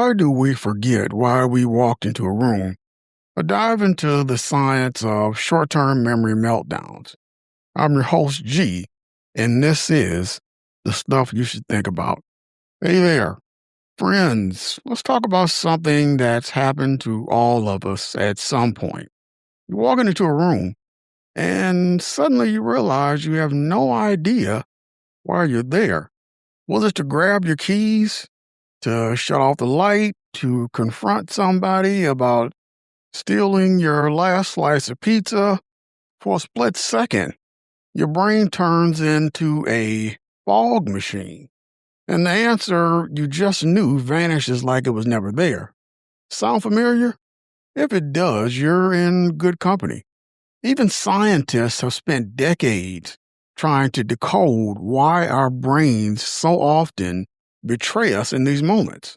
Why do we forget why we walked into a room? A dive into the science of short term memory meltdowns. I'm your host, G, and this is the stuff you should think about. Hey there, friends. Let's talk about something that's happened to all of us at some point. You're walking into a room, and suddenly you realize you have no idea why you're there. Was it to grab your keys, to shut off the light, to confront somebody about stealing your last slice of pizza? For a split second, your brain turns into a fog machine, and the answer you just knew vanishes like it was never there. Sound familiar? If it does, you're in good company. Even scientists have spent decades trying to decode why our brains so often betray us in these moments.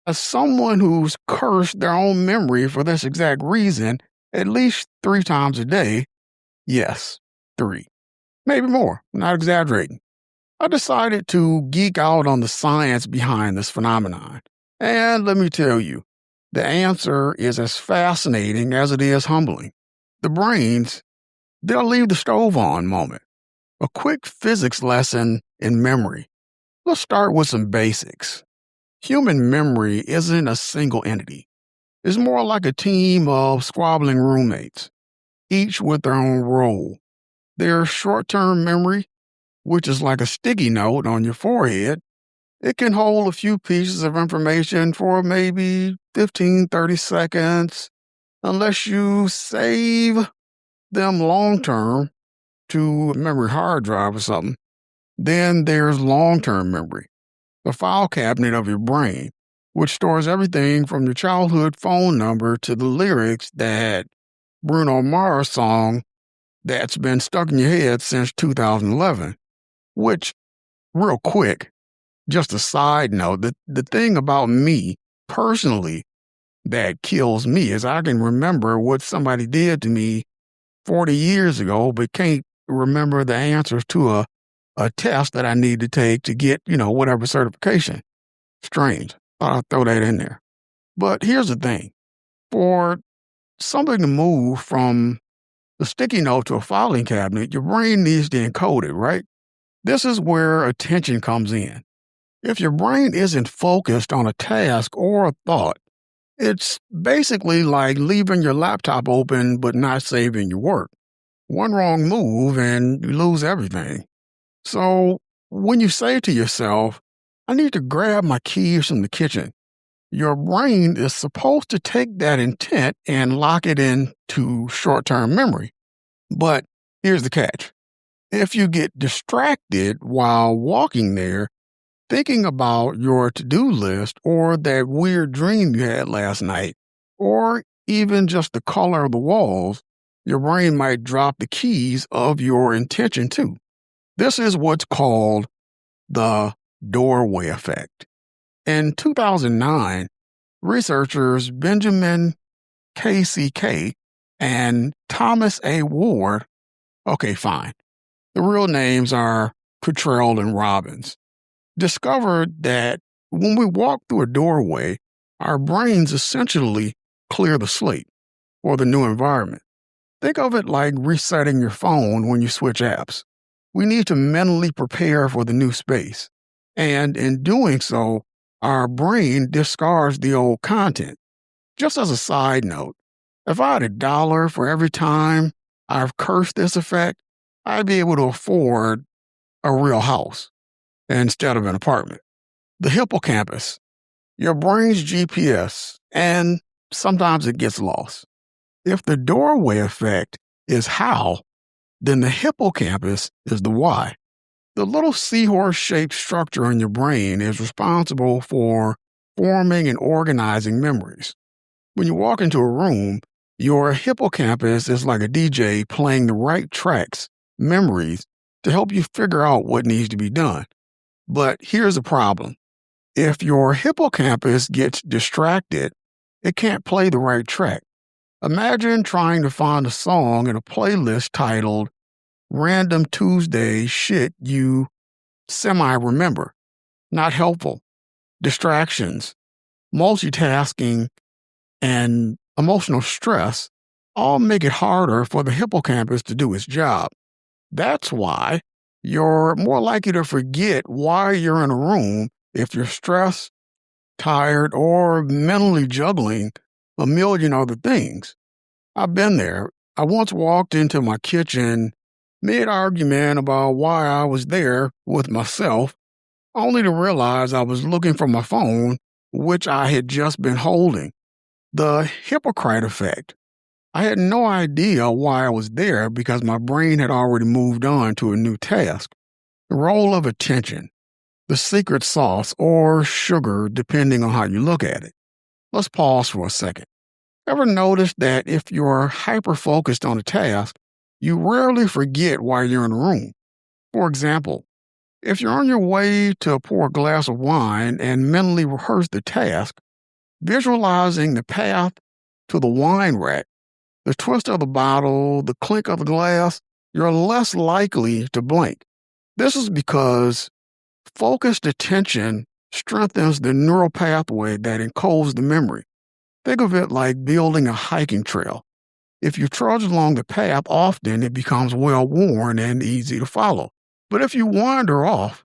As someone who's cursed their own memory for this exact reason at least 3 times a day, yes, 3, maybe more, not exaggerating, I decided to geek out on the science behind this phenomenon. And let me tell you, the answer is as fascinating as it is humbling. The brains, they'll leave the stove on moment. A quick physics lesson in memory. Let's start with some basics. Human memory isn't a single entity. It's more like a team of squabbling roommates, each with their own role. There's short-term memory, which is like a sticky note on your forehead. It can hold a few pieces of information for maybe 15, 30 seconds, unless you save them long-term to a memory hard drive or something. Then there's long-term memory, the file cabinet of your brain, which stores everything from your childhood phone number to the lyrics that Bruno Mars song that's been stuck in your head since 2011. Which, real quick, just a side note, the thing about me personally that kills me is I can remember what somebody did to me 40 years ago, but can't remember the answers to a test that I need to take to get, whatever certification. Strange. Thought I'd throw that in there. But here's the thing. For something to move from the sticky note to a filing cabinet, your brain needs to encode it, right? This is where attention comes in. If your brain isn't focused on a task or a thought, it's basically like leaving your laptop open but not saving your work. One wrong move and you lose everything. So when you say to yourself, I need to grab my keys from the kitchen, your brain is supposed to take that intent and lock it into short-term memory. But here's the catch. If you get distracted while walking there, thinking about your to-do list or that weird dream you had last night, or even just the color of the walls, your brain might drop the keys of your intention too. This is what's called the doorway effect. In 2009, researchers Benjamin KCK and Thomas A. Ward, okay, fine, the real names are Cottrell and Robbins, discovered that when we walk through a doorway, our brains essentially clear the slate for the new environment. Think of it like resetting your phone when you switch apps. We need to mentally prepare for the new space. And in doing so, our brain discards the old content. Just as a side note, if I had $1 for every time I've cursed this effect, I'd be able to afford a real house instead of an apartment. The hippocampus, your brain's GPS, and sometimes it gets lost. If the doorway effect is how, then the hippocampus is the why. The little seahorse-shaped structure in your brain is responsible for forming and organizing memories. When you walk into a room, your hippocampus is like a DJ playing the right tracks, memories, to help you figure out what needs to be done. But here's the problem. If your hippocampus gets distracted, it can't play the right track. Imagine trying to find a song in a playlist titled Random Tuesday Shit You Semi-Remember. Not helpful. Distractions. multitasking, and emotional stress all make it harder for the hippocampus to do its job. That's why you're more likely to forget why you're in a room if you're stressed, tired, or mentally juggling a million other things. I've been there. I once walked into my kitchen mid argument about why I was there with myself, only to realize I was looking for my phone, which I had just been holding. The hypocrite effect. I had no idea why I was there because my brain had already moved on to a new task. The role of attention, the secret sauce, or sugar, depending on how you look at it. Let's pause for a second. Ever notice that if you're hyper focused on a task, you rarely forget why you're in a room? For example, if you're on your way to pour a glass of wine and mentally rehearse the task, visualizing the path to the wine rack, the twist of the bottle, the clink of the glass, you're less likely to blink. This is because focused attention strengthens the neural pathway that encodes the memory. Think of it like building a hiking trail. If you trudge along the path often, it becomes well worn and easy to follow. But if you wander off,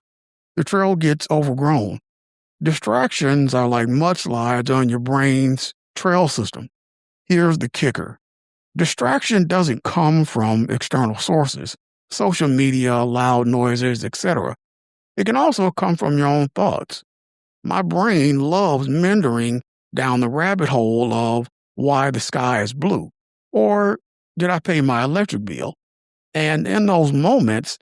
the trail gets overgrown. Distractions are like mudslides on your brain's trail system. Here's the kicker. Distraction doesn't come from external sources, social media, loud noises, etc. It can also come from your own thoughts. My brain loves meandering down the rabbit hole of why the sky is blue, or did I pay my electric bill? And in those moments,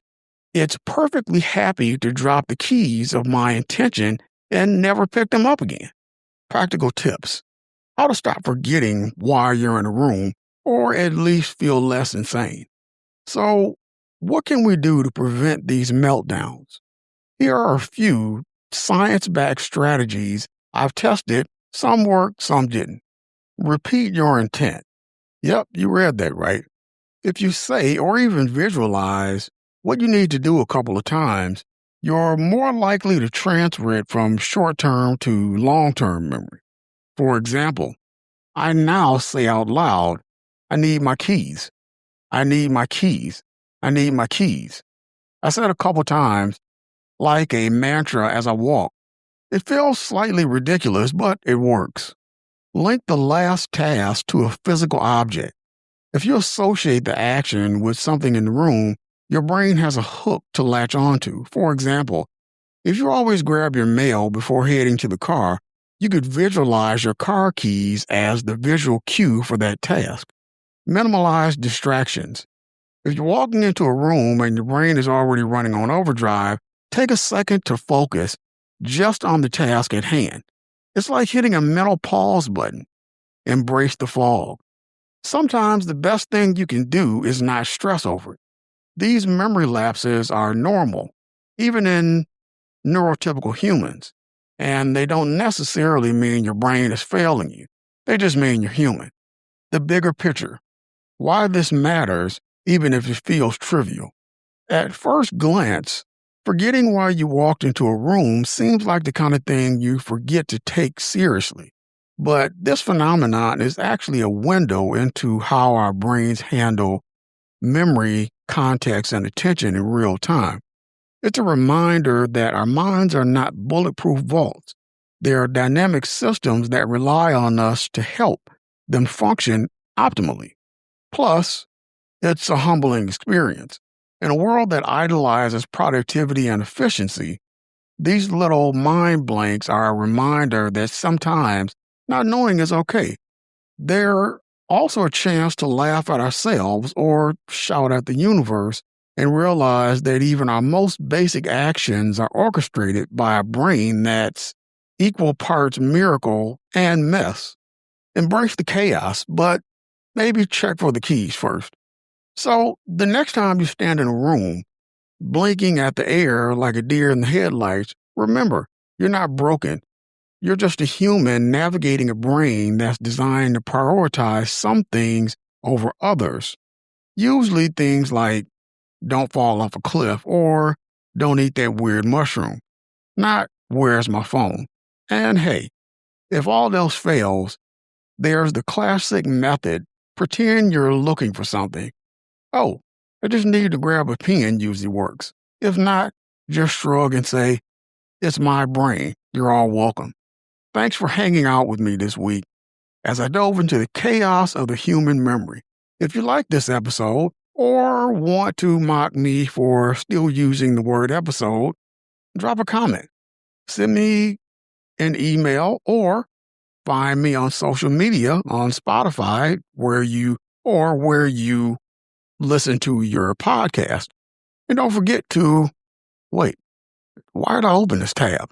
it's perfectly happy to drop the keys of my intention and never pick them up again. Practical tips. How to stop forgetting why you're in a room, or at least feel less insane. So, what can we do to prevent these meltdowns? Here are a few science-backed strategies I've tested. Some worked, some didn't. Repeat your intent. Yep, you read that right. If you say or even visualize what you need to do a couple of times, you're more likely to transfer it from short-term to long-term memory. For example, I now say out loud, I need my keys. I need my keys. I need my keys. I said a couple times, like a mantra as I walk. It feels slightly ridiculous, but it works. Link the last task to a physical object. If you associate the action with something in the room, your brain has a hook to latch onto. For example, if you always grab your mail before heading to the car, you could visualize your car keys as the visual cue for that task. Minimize distractions. If you're walking into a room and your brain is already running on overdrive, take a second to focus just on the task at hand. It's like hitting a mental pause button. Embrace the fog. Sometimes the best thing you can do is not stress over it. These memory lapses are normal, even in neurotypical humans, and they don't necessarily mean your brain is failing you. They just mean you're human. The bigger picture. Why this matters, even if it feels trivial. At first glance, forgetting why you walked into a room seems like the kind of thing you forget to take seriously. But this phenomenon is actually a window into how our brains handle memory, context, and attention in real time. It's a reminder that our minds are not bulletproof vaults. They are dynamic systems that rely on us to help them function optimally. Plus, it's a humbling experience. In a world that idolizes productivity and efficiency, these little mind blanks are a reminder that sometimes not knowing is okay. They're also a chance to laugh at ourselves or shout at the universe and realize that even our most basic actions are orchestrated by a brain that's equal parts miracle and mess. Embrace the chaos, but maybe check for the keys first. So, the next time you stand in a room, blinking at the air like a deer in the headlights, remember, you're not broken. You're just a human navigating a brain that's designed to prioritize some things over others. Usually things like don't fall off a cliff or don't eat that weird mushroom. Not where's my phone? And hey, If all else fails, there's the classic method: pretend you're looking for something. Oh, I just need to grab a pen usually works. If not, just shrug and say, it's my brain. You're all welcome. Thanks for hanging out with me this week as I dove into the chaos of the human memory. If you like this episode or want to mock me for still using the word episode, drop a comment, send me an email, or find me on social media on Spotify where you listen to your podcast. And don't forget to wait, why did I open this tab?